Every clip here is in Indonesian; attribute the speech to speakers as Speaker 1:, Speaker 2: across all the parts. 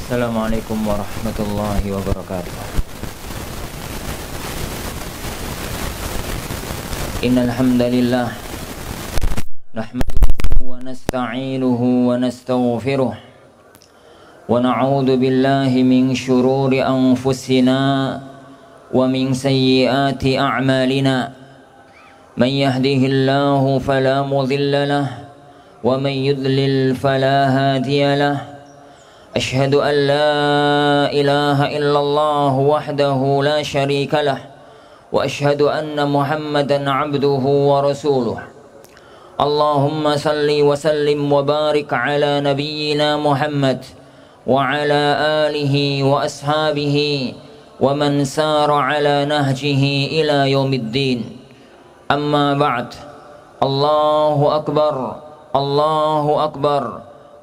Speaker 1: Assalamualaikum warahmatullahi wabarakatuh. Innal hamdalillah nahmaduhu wa nasta'inuhu wa nastaghfiruh wa na'udzu billahi min shururi anfusina wa min sayyiati a'malina. Man yahdihillahu fala mudilla lahu wa man yudlil fala hadiya lahu. أشهد أن لا إله إلا الله وحده لا شريك له وأشهد أن محمدا عبده ورسوله. اللهم صل وسلم وبارك على نبينا محمد وعلى آله وأصحابه ومن سار على نهجه إلى يوم الدين. أما بعد. الله أكبر الله أكبر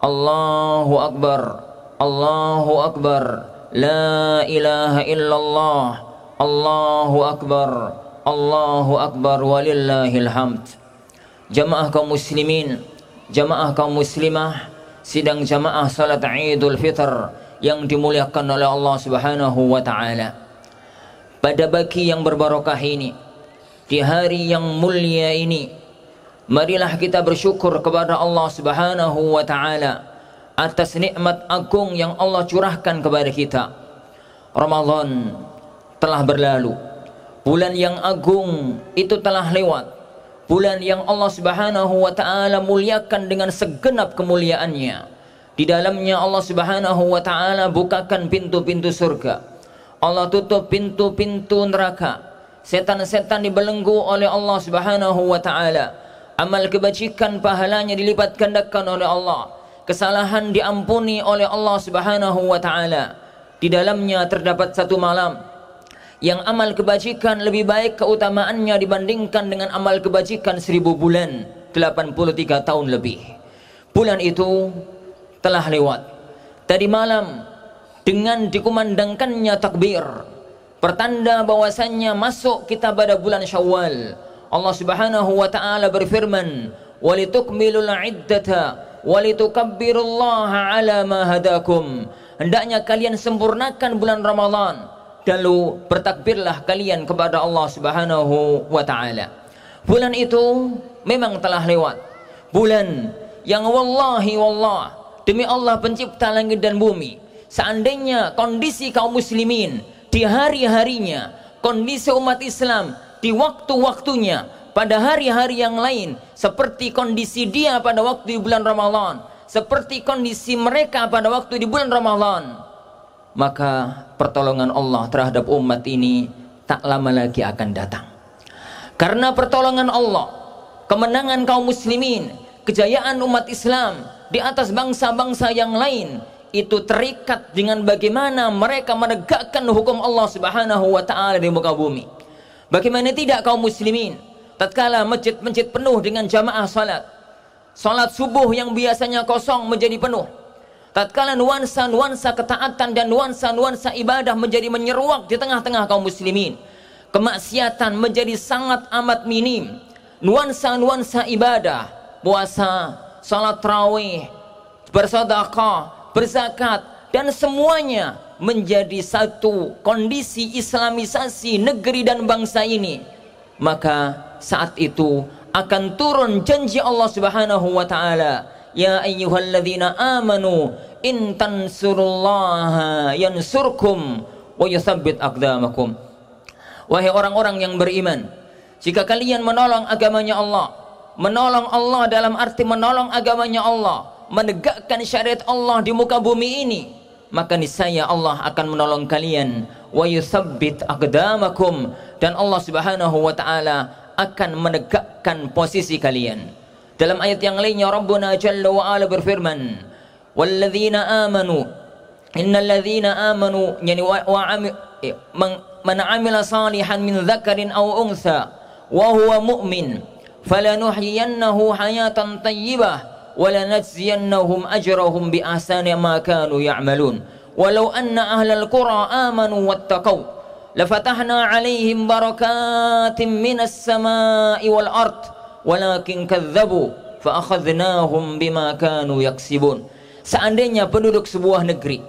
Speaker 1: الله أكبر Allahu Akbar, la ilaha illallah, Allahu Akbar, Allahu Akbar, walillahil hamd. Jamaah kaum muslimin, jamaah kaum muslimah, sidang jamaah salat Idul Fitr yang dimuliakan oleh Allah Subhanahu wa taala. Pada pagi yang berbarokah ini, di hari yang mulia ini, marilah kita bersyukur kepada Allah Subhanahu wa taala atas nikmat agung yang Allah curahkan kepada kita. Ramadan telah berlalu, bulan yang agung itu telah lewat, bulan yang Allah Subhanahu wa taala muliakan dengan segenap kemuliaannya. Di dalamnya Allah Subhanahu wa taala bukakan pintu-pintu surga, Allah tutup pintu-pintu neraka. Setan-setan dibelenggu oleh Allah Subhanahu wa taala. Amal kebajikan pahalanya dilipat gandakan oleh Allah. Kesalahan diampuni oleh Allah Subhanahu wa taala. Di dalamnya terdapat satu malam yang amal kebajikan lebih baik keutamaannya dibandingkan dengan amal kebajikan 1000 bulan, 83 tahun lebih. Bulan itu telah lewat. Tadi malam dengan dikumandangkannya takbir, pertanda bahwasannya masuk kita pada bulan Syawal. Allah Subhanahu wa taala berfirman, "Walitukmilul iddata walitukabbirullaha ala ma hadakum." Hendaknya kalian sempurnakan bulan Ramadan, lalu bertakbirlah kalian kepada Allah Subhanahu wa taala. Bulan itu memang telah lewat. Bulan yang wallahi wallah, demi Allah pencipta langit dan bumi, seandainya kondisi kaum muslimin di hari-harinya, kondisi umat Islam di waktu-waktunya, pada hari-hari yang lain seperti kondisi dia pada waktu di bulan Ramadan, seperti kondisi mereka pada waktu di bulan Ramadan, maka pertolongan Allah terhadap umat ini tak lama lagi akan datang. Karena pertolongan Allah, kemenangan kaum muslimin, kejayaan umat Islam di atas bangsa-bangsa yang lain itu terikat dengan bagaimana mereka menegakkan hukum Allah Subhanahu wa taala di muka bumi. Bagaimana tidak kaum muslimin tatkala masjid-masjid penuh dengan jamaah salat subuh yang biasanya kosong menjadi penuh, tatkala nuansa-nuansa ketaatan dan nuansa-nuansa ibadah menjadi menyeruak di tengah-tengah kaum muslimin, kemaksiatan menjadi sangat amat minim, nuansa-nuansa ibadah, puasa, salat tarawih, bersedekah, berzakat, dan semuanya menjadi satu kondisi islamisasi negeri dan bangsa ini, maka saat itu akan turun janji Allah Subhanahu wa taala, ya ayyuhalladzina amanu in tansurullaha yansurkum wa yutsabbit aqdamakum. Wahai orang-orang yang beriman, jika kalian menolong agamanya Allah, menolong Allah dalam arti menolong agamanya Allah, menegakkan syariat Allah di muka bumi ini, maka niscaya Allah akan menolong kalian, wa yutsabbit aqdamakum, dan Allah Subhanahu wa taala akan menegakkan posisi kalian. Dalam ayat yang lainnya Rabbuna Jalla wa Ala berfirman, walladzina amanu innalladzina amanu yani man amila salihan min dzakarin aw untha wa huwa mu'min falanuhyiyannahu hayatan thayyibah wa lanajziyannahum ajrahum bi ahsani ma kanu ya'malun walau anna ahlal qura amanu wattaqau lafatahna alaihim barakatim minas samai wal ard walakin kadzabu fa akhadnahum bima kanu yaksibun. Seandainya penduduk sebuah negeri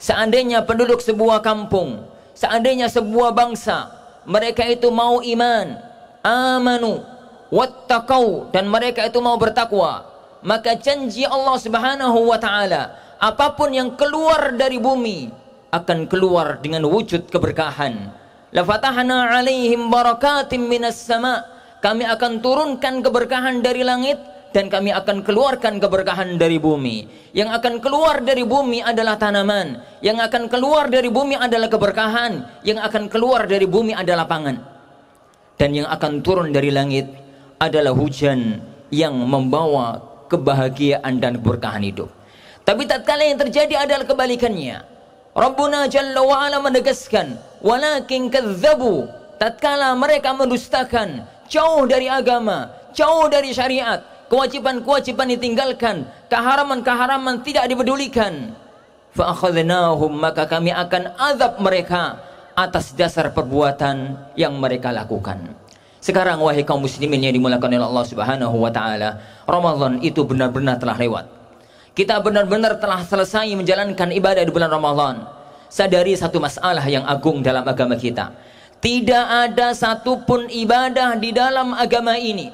Speaker 1: seandainya penduduk sebuah kampung, seandainya sebuah bangsa, mereka itu mau iman, amanu wattaqau, dan mereka itu mau bertakwa, maka janji Allah Subhanahu wa taala, apapun yang keluar dari bumi akan keluar dengan wujud keberkahan. La fatahna alaihim barakatim minas sama, kami akan turunkan keberkahan dari langit dan kami akan keluarkan keberkahan dari bumi. Yang akan keluar dari bumi adalah tanaman, yang akan keluar dari bumi adalah keberkahan, yang akan keluar dari bumi adalah pangan, dan yang akan turun dari langit adalah hujan yang membawa kebahagiaan dan keberkahan hidup. Tapi tatkala yang terjadi adalah kebalikannya. Rabbuna Jalla wa Ala menegaskan, walakin kadzabu, tatkala mereka mendustakan, jauh dari agama, jauh dari syariat, kewajiban-kewajiban ditinggalkan, keharaman-keharaman tidak dipedulikan, fa akhadnahum, maka kami akan azab mereka atas dasar perbuatan yang mereka lakukan. Sekarang wahai kaum muslimin yang dimuliakan oleh Allah Subhanahu wa taala, Ramadan itu benar-benar telah lewat. Kita benar-benar telah selesai menjalankan ibadah di bulan Ramadan. Sadari satu masalah yang agung dalam agama kita. Tidak ada satupun ibadah di dalam agama ini,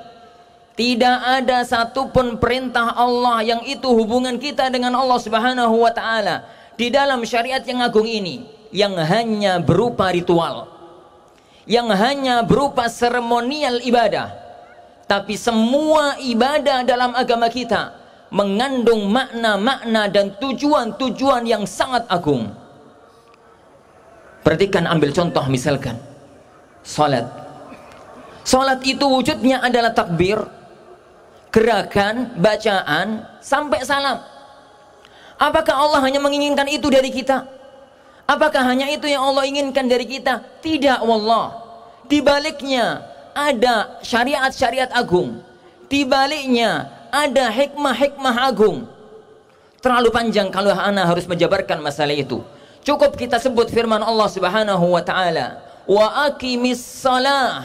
Speaker 1: tidak ada satupun perintah Allah yang itu hubungan kita dengan Allah Subhanahu wa taala di dalam syariat yang agung ini yang hanya berupa ritual, yang hanya berupa seremonial ibadah. Tapi semua ibadah dalam agama kita mengandung makna-makna dan tujuan-tujuan yang sangat agung. Perhatikan, ambil contoh misalkan salat. Salat itu wujudnya adalah takbir, gerakan, bacaan, sampai salam. Apakah Allah hanya menginginkan itu dari kita? Apakah hanya itu yang Allah inginkan dari kita? Tidak, wallah. Di baliknya ada syariat-syariat agung. Di baliknya ada hikmah-hikmah agung. Terlalu panjang kalau ana harus menjabarkan masalah itu. Cukup kita sebut firman Allah Subhanahu wa taala, wa aqimis salah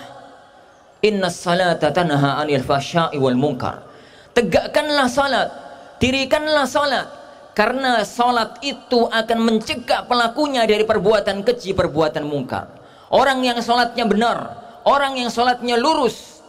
Speaker 1: innas salata tanha 'anil fahsya'i wal munkar. Tegakkanlah salat, dirikanlah salat, karena salat itu akan mencegah pelakunya dari perbuatan keji, perbuatan mungkar. Orang yang salatnya benar, orang yang salatnya lurus,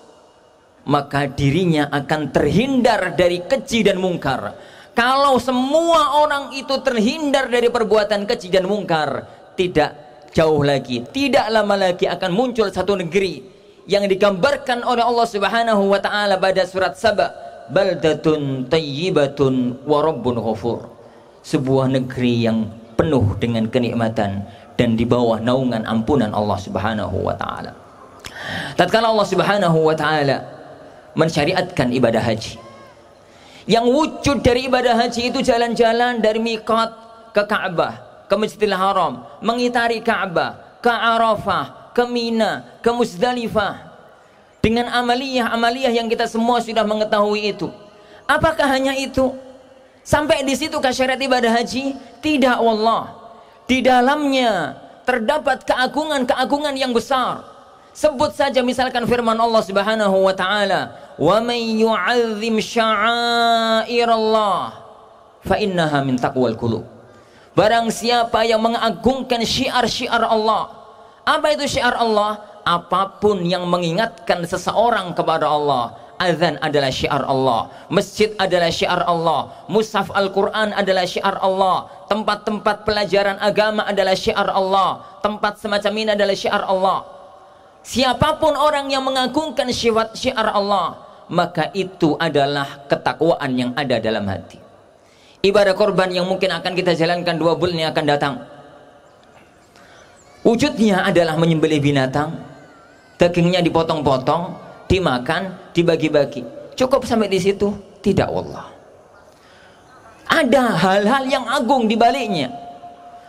Speaker 1: maka dirinya akan terhindar dari keji dan mungkar. Kalau semua orang itu terhindar dari perbuatan keji dan mungkar, tidak jauh lagi, tidak lama lagi akan muncul satu negeri yang digambarkan oleh Allah Subhanahu wa taala pada surat Saba, baldatun tayyibatun wa rabbun ghafur. Sebuah negeri yang penuh dengan kenikmatan dan di bawah naungan ampunan Allah Subhanahu wa taala. Tatkala Allah Subhanahu wa taala mensyariatkan ibadah haji, yang wujud dari ibadah haji itu jalan-jalan dari miqat ke Ka'bah, ke Masjidil Haram, mengitari Ka'bah, ke Arafah, ke Mina, ke Muzdalifah, dengan amaliyah-amaliyah yang kita semua sudah mengetahui itu. Apakah hanya itu? Sampai di situ syariat ibadah haji? Tidak, wallah. Di dalamnya terdapat keagungan-keagungan yang besar. Sebut saja misalkan firman Allah Subhanahu wa taala, wa may yu'azzim sya'airallah fa innaha min taqwal qulub. Barang siapa yang mengagungkan syiar-syiar Allah. Apa itu syiar Allah? Apapun yang mengingatkan seseorang kepada Allah. Azan adalah syiar Allah, masjid adalah syiar Allah, mushaf Al-Quran adalah syiar Allah, tempat-tempat pelajaran agama adalah syiar Allah, tempat semacam ini adalah syiar Allah. Siapapun orang yang mengagungkan syiar Allah, maka itu adalah ketakwaan yang ada dalam hati. Ibadah korban yang mungkin akan kita jalankan 2 bulan yang akan datang, wujudnya adalah menyembelih binatang, dagingnya dipotong-potong, dimakan, dibagi-bagi. Cukup sampai di situ? Tidak, wallah. Ada hal-hal yang agung di baliknya.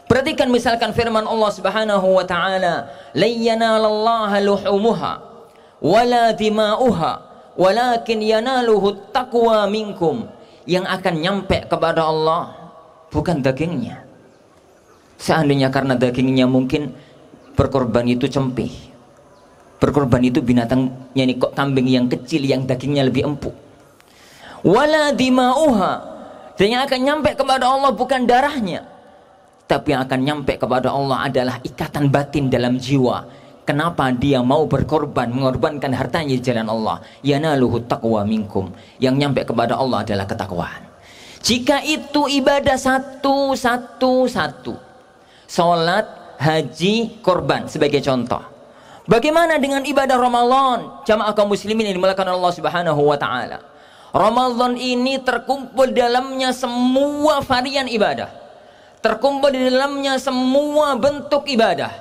Speaker 1: Perhatikan misalkan firman Allah Subhanahu wa taala, "La yanalallaha luhumuha wala dima'uha walakin yanaluhu taqwa minkum." Yang akan nyampe kepada Allah bukan dagingnya. Seandainya karena dagingnya mungkin berkorban itu cempe, berkorban itu binatangnya ini kok kambing yang kecil yang dagingnya lebih empuk. Wala dima'uha, dan yang akan nyampe kepada Allah bukan darahnya, tapi yang akan nyampe kepada Allah adalah ikatan batin dalam jiwa. Kenapa dia mau berkorban, mengorbankan hartanya di jalan Allah? Yanaluhu taqwa minkum. Yang nyampe kepada Allah adalah ketakwaan. Jika itu ibadah satu. Salat, haji, korban sebagai contoh. Bagaimana dengan ibadah Ramadan? Jamaah kaum muslimin yang dimuliakan Allah Subhanahu wa taala. Ramadan ini terkumpul dalamnya semua varian ibadah. Terkumpul di dalamnya semua bentuk ibadah.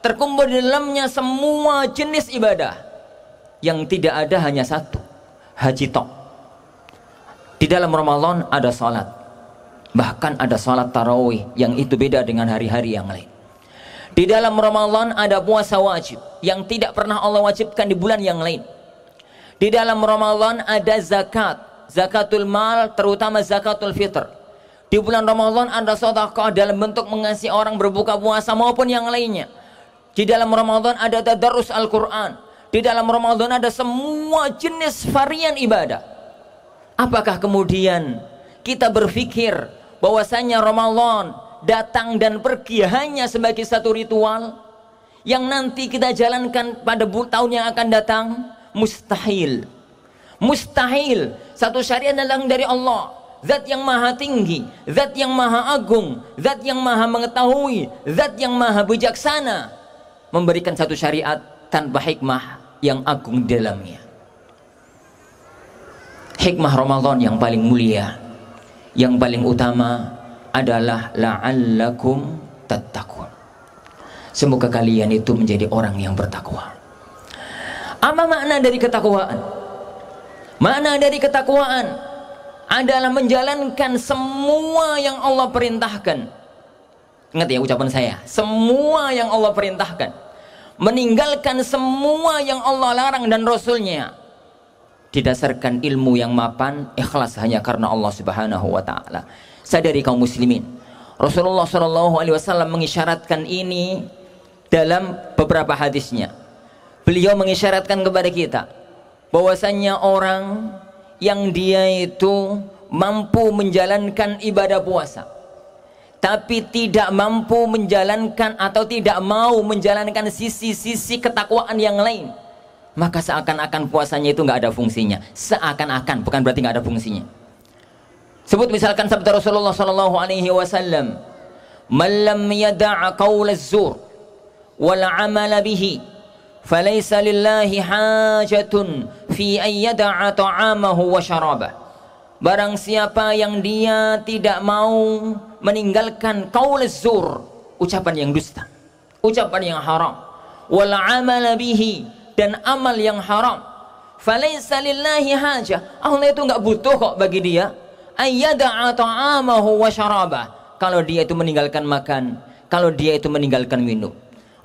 Speaker 1: Terkumpul di dalamnya semua jenis ibadah. Yang tidak ada hanya satu, haji tok. Di dalam Ramadan ada salat. Bahkan ada salat tarawih yang itu beda dengan hari-hari yang lain. Di dalam Ramadan ada puasa wajib yang tidak pernah Allah wajibkan di bulan yang lain. Di dalam Ramadan ada zakat, zakatul mal, terutama zakatul fitr. Di bulan Ramadan ada sedekah dalam bentuk mengasihi orang berbuka puasa maupun yang lainnya. Di dalam Ramadan ada tadarus Al-Quran. Di dalam Ramadan ada semua jenis varian ibadah. Apakah kemudian kita berpikir bahwasanya Ramadan datang dan pergi hanya sebagai satu ritual yang nanti kita jalankan pada tahun yang akan datang? Mustahil. Mustahil. Satu syariat datang dari Allah, zat yang maha tinggi, zat yang maha agung, zat yang maha mengetahui, zat yang maha bijaksana, memberikan satu syariat tanpa hikmah yang agung di dalamnya. Hikmah Ramadan yang paling mulia, yang paling utama adalah la'allakum tattaqun. Semoga kalian itu menjadi orang yang bertakwa. Apa makna dari ketakwaan? Makna dari ketakwaan adalah menjalankan semua yang Allah perintahkan. Ingat ya ucapan saya, semua yang Allah perintahkan, meninggalkan semua yang Allah larang dan Rasulnya, didasarkan ilmu yang mapan, ikhlas hanya karena Allah Subhanahu wa taala. Sadari kaum muslimin, Rasulullah SAW mengisyaratkan ini dalam beberapa hadisnya. Beliau mengisyaratkan kepada kita bahwasanya orang yang dia itu mampu menjalankan ibadah puasa tapi tidak mampu menjalankan atau tidak mau menjalankan sisi-sisi ketakwaan yang lain, maka seakan-akan puasanya itu nggak ada fungsinya. Seakan-akan, bukan berarti nggak ada fungsinya. Sebut misalkan sabda Rasulullah SAW, "Man lam yada'a qaula az-zur wal 'amala bihi, falaysa lillahi hajatun fi an yada'a ta'amahu wa syarabah." Barang siapa yang dia tidak mau meninggalkan qaul az-zur, ucapan yang dusta, ucapan yang haram, wal 'amala bihi, dan amal yang haram, falaysa lillahi hajah, Allah itu enggak butuh kok bagi dia, ayyada'a ta'amahu wa syarabah, kalau dia itu meninggalkan makan, kalau dia itu meninggalkan minum.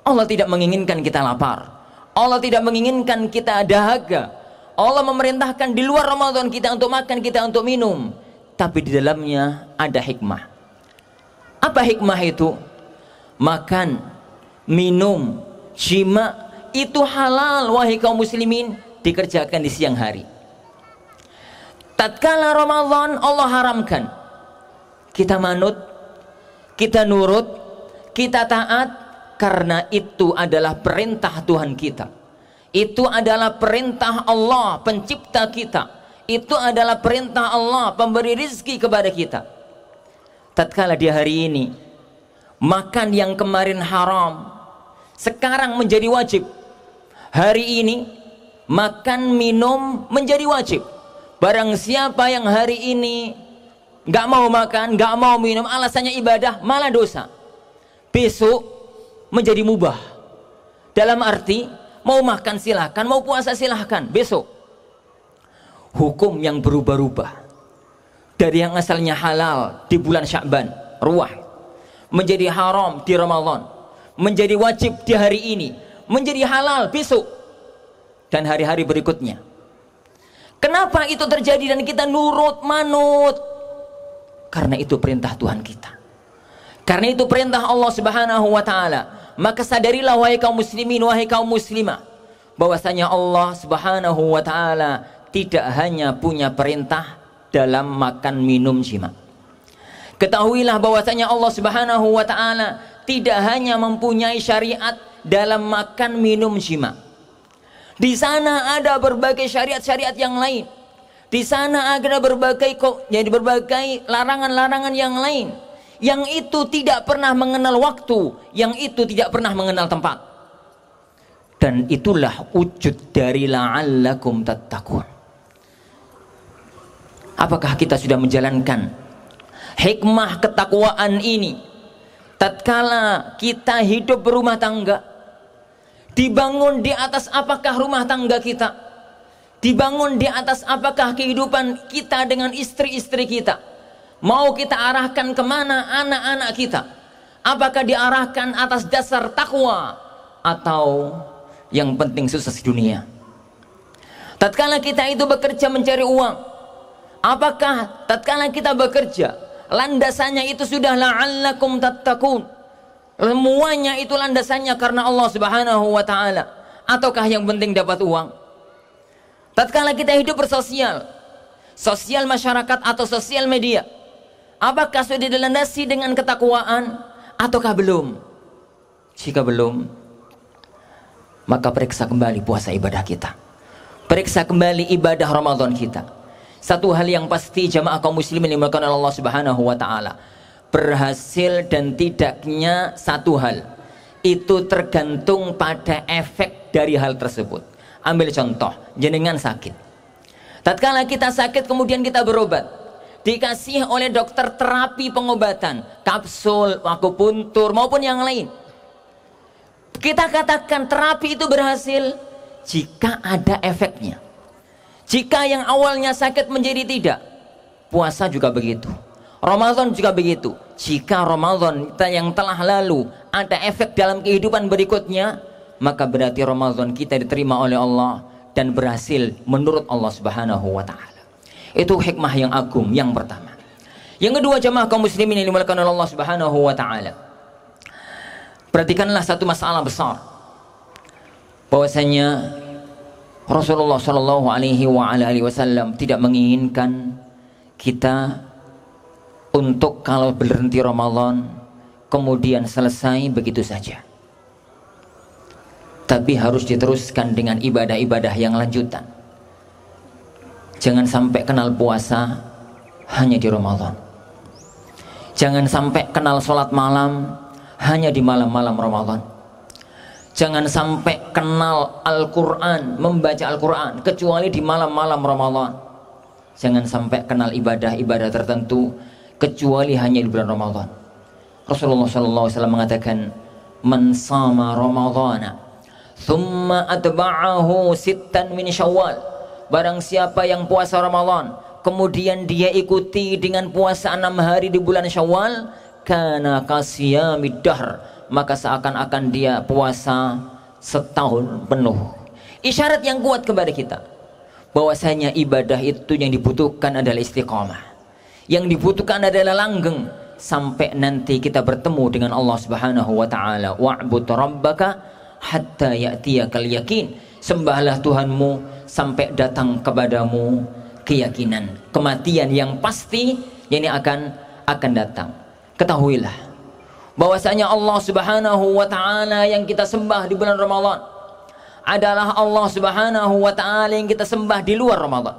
Speaker 1: Allah tidak menginginkan kita lapar, Allah tidak menginginkan kita dahaga. Allah memerintahkan di luar Ramadan kita untuk makan, kita untuk minum, tapi di dalamnya ada hikmah. Apa hikmah itu? Makan, minum, jima itu halal wahai kaum muslimin, dikerjakan di siang hari. Tatkala Ramadan Allah haramkan, kita manut, kita nurut, kita taat, karena itu adalah perintah Tuhan kita. Itu adalah perintah Allah pencipta kita. Itu adalah perintah Allah pemberi rizki kepada kita. Tatkala di hari ini makan yang kemarin haram sekarang menjadi wajib. Hari ini makan minum menjadi wajib. Barang siapa yang hari ini gak mau makan, gak mau minum, alasannya ibadah, malah dosa, besok menjadi mubah. Dalam arti mau makan silahkan, mau puasa silahkan, besok hukum yang berubah-ubah. Dari yang asalnya halal di bulan Sya'ban, ruah, menjadi haram di Ramadan, menjadi wajib di hari ini, menjadi halal besok dan hari-hari berikutnya. Kenapa itu terjadi dan kita nurut manut? Karena itu perintah Tuhan kita, karena itu perintah Allah Subhanahu wa ta'ala. Maka sadarilah wahai kaum muslimin, wahai kaum muslimah, bahwasanya Allah Subhanahu wa ta'ala tidak hanya punya perintah dalam makan minum jima, Ketahuilah bahwasanya Allah Subhanahu wa taala tidak hanya mempunyai syariat dalam makan, minum, jima. Di sana ada berbagai syariat-syariat yang lain. Di sana ada berbagai larangan-larangan yang lain, yang itu tidak pernah mengenal waktu, yang itu tidak pernah mengenal tempat. Dan itulah wujud dari la'allakum tattaqun. Apakah kita sudah menjalankan hikmah ketakwaan ini tatkala kita hidup berumah tangga? Dibangun di atas apakah rumah tangga kita? Dibangun di atas apakah kehidupan kita dengan istri-istri kita? Mau kita arahkan kemana anak-anak kita? Apakah diarahkan atas dasar takwa, atau yang penting sukses dunia? Tatkala kita itu bekerja mencari uang, apakah tatkala kita bekerja landasannya itu sudah la'allakum tattaqun? Semuanya itu landasannya karena Allah Subhanahu wa taala, ataukah yang penting dapat uang? Tatkala kita hidup bersosial, sosial masyarakat atau sosial media, apakah sudah dilandasi dengan ketakwaan ataukah belum? Jika belum, maka periksa kembali puasa ibadah kita, periksa kembali ibadah Ramadan kita. Satu hal yang pasti, jamaah kaum muslimin yang dimuliakan Allah Subhanahu wa taala, berhasil dan tidaknya satu hal itu tergantung pada efek dari hal tersebut. Ambil contoh, jenengan sakit. Tatkala kita sakit kemudian kita berobat, dikasih oleh dokter terapi pengobatan, kapsul, akupuntur maupun yang lain. Kita katakan terapi itu berhasil jika ada efeknya. Jika yang awalnya sakit menjadi tidak. Puasa juga begitu, Ramadan juga begitu. Jika Ramadan yang telah lalu ada efek dalam kehidupan berikutnya, maka berarti Ramadan kita diterima oleh Allah dan berhasil menurut Allah Subhanahu wa taala. Itu hikmah yang agung yang pertama. Yang kedua, jamaah kaum muslimin yang dimuliakan oleh Allah Subhanahu wa taala, perhatikanlah satu masalah besar, bahwasanya Rasulullah Shallallahu alaihi wasallam tidak menginginkan kita untuk kalau berhenti Ramadan kemudian selesai begitu saja, tapi harus diteruskan dengan ibadah-ibadah yang lanjutan. Jangan sampai kenal puasa hanya di Ramadan. Jangan sampai kenal sholat malam hanya di malam-malam Ramadan. Jangan sampai kenal Al-Quran, membaca Al-Quran kecuali di malam-malam Ramadan. Jangan sampai kenal ibadah-ibadah tertentu kecuali hanya di bulan Ramadan. Rasulullah SAW mengatakan, man sama Ramadana thumma atba'ahu sittan min Syawal. Barang siapa yang puasa Ramadan kemudian dia ikuti dengan puasa 6 hari di bulan Syawal, kana kasiyamid dahr, maka seakan-akan dia puasa setahun penuh. Isyarat yang kuat kepada kita bahwasanya ibadah itu yang dibutuhkan adalah istiqamah, yang dibutuhkan adalah langgeng sampai nanti kita bertemu dengan Allah Subhanahu wa taala. Wa'bud rabbaka hatta ya'tiyakal yakin. Sembahlah Tuhanmu sampai datang kepadamu keyakinan, kematian yang pasti yang akan datang. Ketahuilah bahwasanya Allah Subhanahu wa taala yang kita sembah di bulan Ramadan adalah Allah Subhanahu wa taala yang kita sembah di luar Ramadan.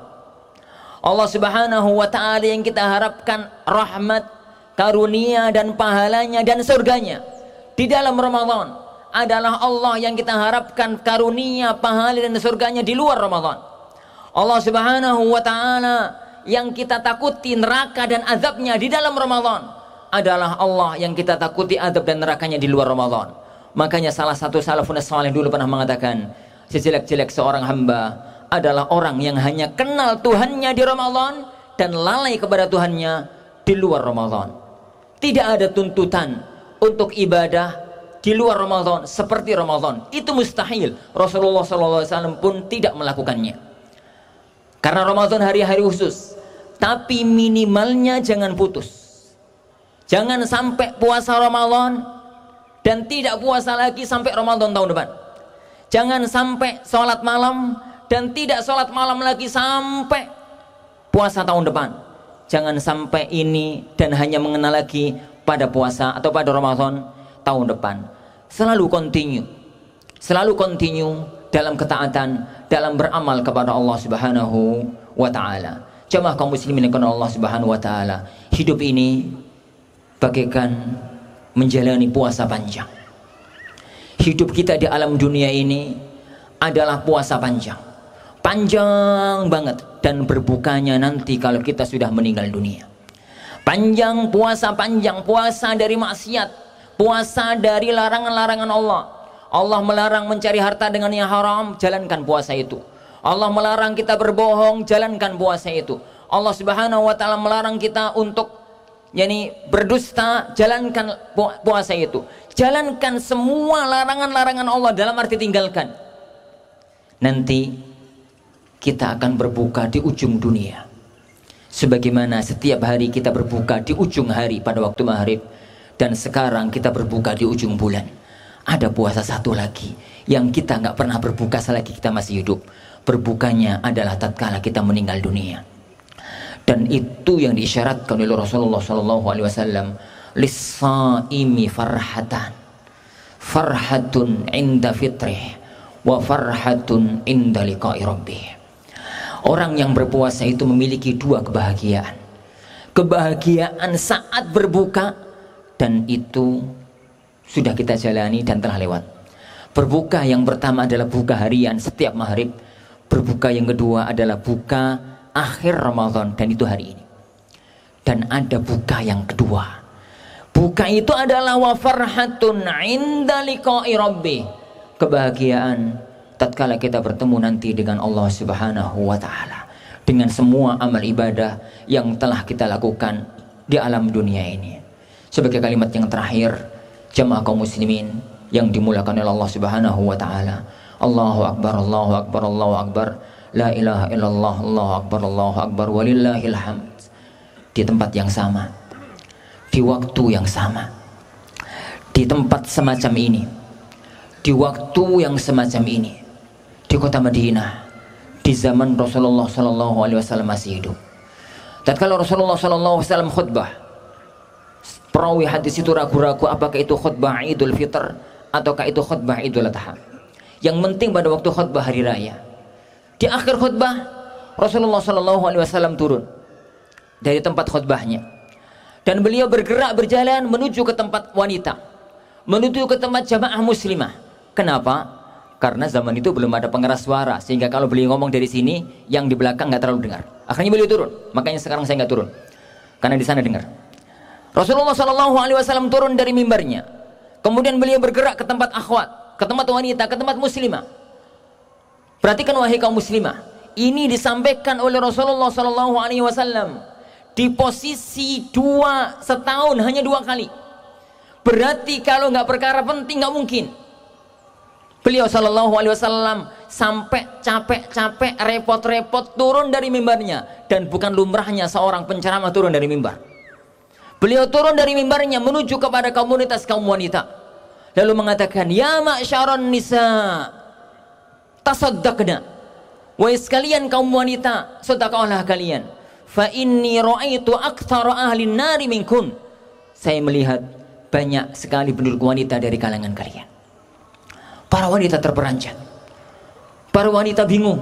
Speaker 1: Allah Subhanahu wa taala yang kita harapkan rahmat, karunia dan pahalanya dan surganya di dalam Ramadan adalah Allah yang kita harapkan karunia, pahala dan surganya di luar Ramadan. Allah Subhanahu wa taala yang kita takuti neraka dan azabnya di dalam Ramadan adalah Allah yang kita takuti azab dan nerakanya di luar Ramadan. Makanya salah satu salafun salih dulu pernah mengatakan, sejelek-jelek seorang hamba adalah orang yang hanya kenal Tuhannya di Ramadan dan lalai kepada Tuhannya di luar Ramadan. Tidak ada tuntutan untuk ibadah di luar Ramadan seperti Ramadan. Itu mustahil. Rasulullah SAW pun tidak melakukannya. Karena Ramadan hari-hari khusus. Tapi minimalnya jangan putus. Jangan sampai puasa Ramadan dan tidak puasa lagi sampai Ramadan tahun depan. Jangan sampai sholat malam dan tidak sholat malam lagi sampai puasa tahun depan. jangan sampai ini dan hanya mengenal lagi pada puasa atau pada Ramadan tahun depan. Selalu continue dalam ketaatan, dalam beramal kepada Allah Subhanahu wa taala. Jemaah kaum muslimin karena Allah Subhanahu wa taala, hidup ini bagaikan menjalani puasa panjang. Hidup kita di alam dunia ini adalah puasa panjang banget, dan berbukanya nanti kalau kita sudah meninggal dunia. Panjang, puasa dari maksiat, puasa dari larangan-larangan Allah. Allah melarang mencari harta dengan yang haram, jalankan puasa itu. Allah melarang kita berbohong, jalankan puasa itu. Allah Subhanahu wa taala melarang kita untuk berdusta, jalankan puasa itu. Jalankan semua larangan-larangan Allah, dalam arti tinggalkan. Nanti kita akan berbuka di ujung dunia, sebagaimana setiap hari kita berbuka di ujung hari pada waktu maghrib, dan sekarang kita berbuka di ujung bulan. Ada puasa satu lagi yang kita nggak pernah berbuka selagi kita masih hidup. Berbukanya adalah tatkala kita meninggal dunia. Dan itu yang diisyaratkan oleh Rasulullah SAW. Lis-saimi farhatun inda fitrih wa farhatun inda liqa'i rabbih. Orang yang berpuasa itu memiliki dua kebahagiaan. Kebahagiaan saat berbuka, dan itu sudah kita jalani dan telah lewat. Berbuka yang pertama adalah buka harian setiap maghrib. Berbuka yang kedua adalah buka akhir Ramadan, dan itu hari ini. Dan ada buka yang kedua. Buka itu adalah wa farhatun inda liqa'i rabbih. Kebahagiaan tatkala kita bertemu nanti dengan Allah Subhanahu wa taala, dengan semua amal ibadah yang telah kita lakukan di alam dunia ini. Sebagai kalimat yang terakhir, jemaah kaum muslimin yang dimuliakan oleh Allah Subhanahu wa taala, Allahu akbar, Allahu akbar, Allahu akbar, la ilaha illallah, Allahu akbar, Allahu akbar, walillahil hamd. Di tempat yang sama, di waktu yang sama, di tempat semacam ini, di waktu yang semacam ini, di kota Madinah, di zaman Rasulullah SAW masih hidup. Tatkala Rasulullah SAW khutbah, perawi hadis itu ragu-ragu apakah itu khutbah Idul Fitr ataukah itu khutbah Idul Adha. Yang penting pada waktu khutbah hari raya, di akhir khutbah Rasulullah SAW turun dari tempat khutbahnya, dan beliau bergerak berjalan menuju ke tempat wanita, menuju ke tempat jamaah muslimah. Kenapa? Karena zaman itu belum ada pengeras suara, sehingga kalau beliau ngomong dari sini, yang di belakang nggak terlalu dengar. Akhirnya beliau turun. Makanya sekarang saya nggak turun, karena di sana dengar. Rasulullah SAW turun dari mimbarnya, kemudian beliau bergerak ke tempat akhwat, ke tempat wanita, ke tempat muslimah. Perhatikan wahai kaum muslimah, ini disampaikan oleh Rasulullah SAW di posisi setahun hanya 2 kali. Berarti kalau nggak perkara penting nggak mungkin. Beliau SAW sampai capek-capek, repot-repot turun dari mimbarnya, dan bukan lumrahnya seorang penceramah turun dari mimbar. Beliau turun dari mimbarnya menuju kepada komunitas kaum wanita, lalu mengatakan, ya ma'syaron nisa tasaddaqna, wahai sekalian kaum wanita, sedekahlah kalian. Fa inni ra'aitu aktsara ahli nari minkun. Saya melihat banyak sekali penduduk wanita dari kalangan kalian. Para wanita terperanjat, para wanita bingung.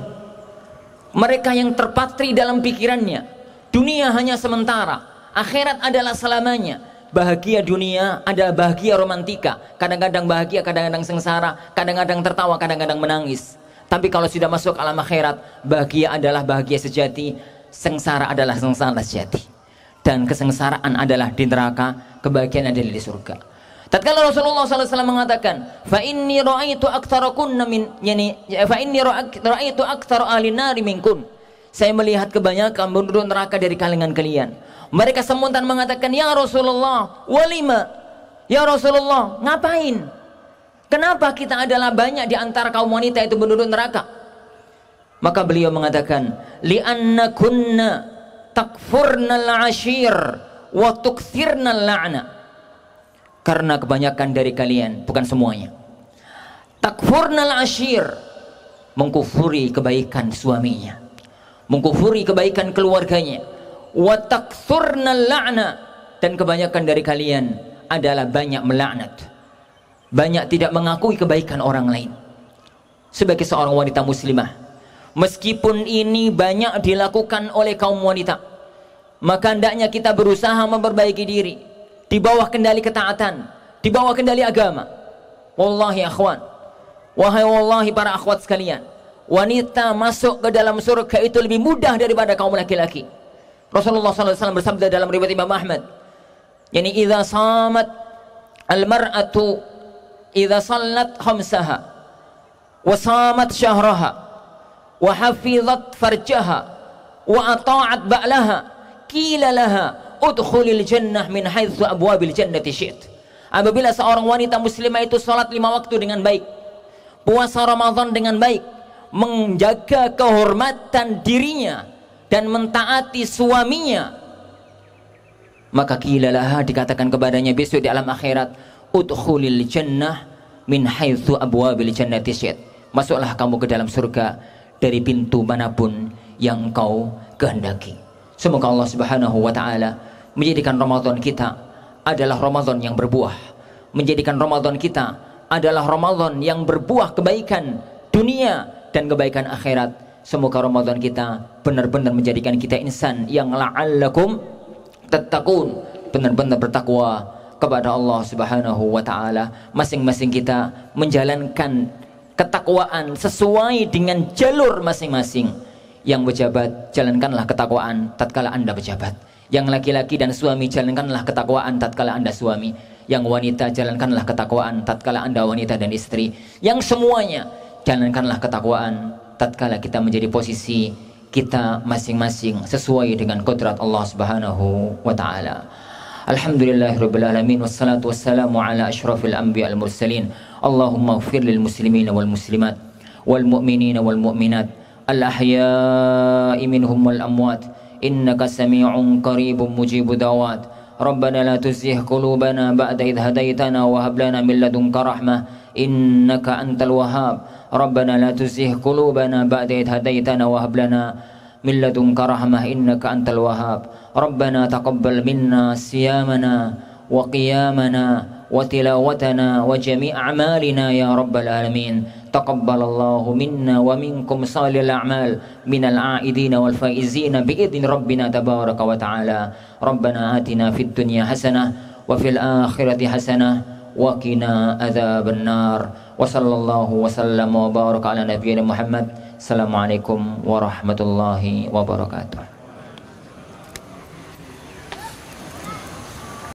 Speaker 1: Mereka yang terpatri dalam pikirannya, dunia hanya sementara, akhirat adalah selamanya. Bahagia dunia adalah bahagia romantika, kadang-kadang bahagia, kadang-kadang sengsara, kadang-kadang tertawa, kadang-kadang menangis. Tapi kalau sudah masuk alam akhirat, bahagia adalah bahagia sejati, sengsara adalah sengsara sejati, dan kesengsaraan adalah di neraka, kebahagiaan adalah di surga. Tatkala Rasulullah SAW mengatakan, fa inni ra'aitu aktsarakunna fa inni ra'aitu aktsara ahli nari minkun. Saya melihat kebanyakan penduduk neraka dari kalangan kalian. Mereka spontan mengatakan, ya Rasulullah, walima? Ya Rasulullah, ngapain? Kenapa kita adalah banyak di antara kaum wanita itu penduduk neraka? Maka beliau mengatakan, li'annakunna takfurnal ashir wa tukthirnal la'na. Karena kebanyakan dari kalian, bukan semuanya, takfurnal ashir, mengkufuri kebaikan suaminya, mengkufuri kebaikan keluarganya, wa takthurnal la'na, dan kebanyakan dari kalian adalah banyak melaknat, banyak tidak mengakui kebaikan orang lain. Sebagai seorang wanita muslimah, meskipun ini banyak dilakukan oleh kaum wanita, maka hendaknya kita berusaha memperbaiki diri di bawah kendali ketaatan, di bawah kendali agama. Wallahi akhwan, wahai wallahi para akhwat sekalian, wanita masuk ke dalam surga itu lebih mudah daripada kaum laki-laki. Rasulullah SAW bersabda dalam riwayat Imam Ahmad, yani idza samat al-mar'atu idza sallat khamsaha wa samat syahraha wa hafizat farjaha wa ata'at ba'laha qila laha udkhulil jannah min haitsu abwabil jannati syi'at. Apabila seorang wanita muslimah itu salat 5 waktu dengan baik, puasa Ramadan dengan baik, menjaga kehormatan dirinya dan mentaati suaminya, maka qilalaha, dikatakan kepadanya besok di alam akhirat, udkhulil jannah min haitsu abwabil jannati syi'at, masuklah kamu ke dalam surga dari pintu manapun yang kau kehendaki. Semoga Allah Subhanahu wa taala menjadikan Ramadan kita adalah Ramadan yang berbuah, menjadikan Ramadan kita adalah Ramadan yang berbuah kebaikan dunia dan kebaikan akhirat. Semoga Ramadan kita benar-benar menjadikan kita insan yang la'allakum tattaqun, benar-benar bertakwa kepada Allah Subhanahu wa taala. Masing-masing kita menjalankan ketakwaan sesuai dengan jalur masing-masing. Yang pejabat, jalankanlah ketakwaan tatkala Anda pejabat. Yang laki-laki dan suami, jalankanlah ketakwaan tatkala Anda suami. Yang wanita, jalankanlah ketakwaan tatkala Anda wanita dan istri. Yang semuanya, jalankanlah ketakwaan tatkala kita menjadi posisi kita masing-masing sesuai dengan kodrat Allah Subhanahu wa taala. Alhamdulillahirabbil alamin, wassalatu wassalamu ala asyrafil anbiya'il mursalin. Allahumma ighfir lil muslimina wal muslimat wal mu'minina wal mu'minat al ahya'i minhum wal amwat innaka sami'un qaribun mujibud da'wat. Rabbana la tuzigh qulubana ba'da idh hadaitana wa hab lana min ladunka rahmah innaka antal wahhab. Rabbana la tuzigh qulubana ba'da idh hadaitana wa hab lana min ladunka rahmah innaka antal wahhab. Rabbana taqabbal minna siyamana wa qiyamana wa tilawatana wa jami' a'malina ya rabbal alamin. Taqabbalallahu minna wa minkum salihal a'mal minal a'idina wal faizina bi'idzni rabbina tabaraka wa ta'ala. Rabbana atina fid dunya hasanah wa fil akhirati hasanah wa qina adzaban nar. Wa sallallahu wa sallama wa baraka ala nabiyyina Muhammad. Assalamualaikum warahmatullahi wabarakatuh.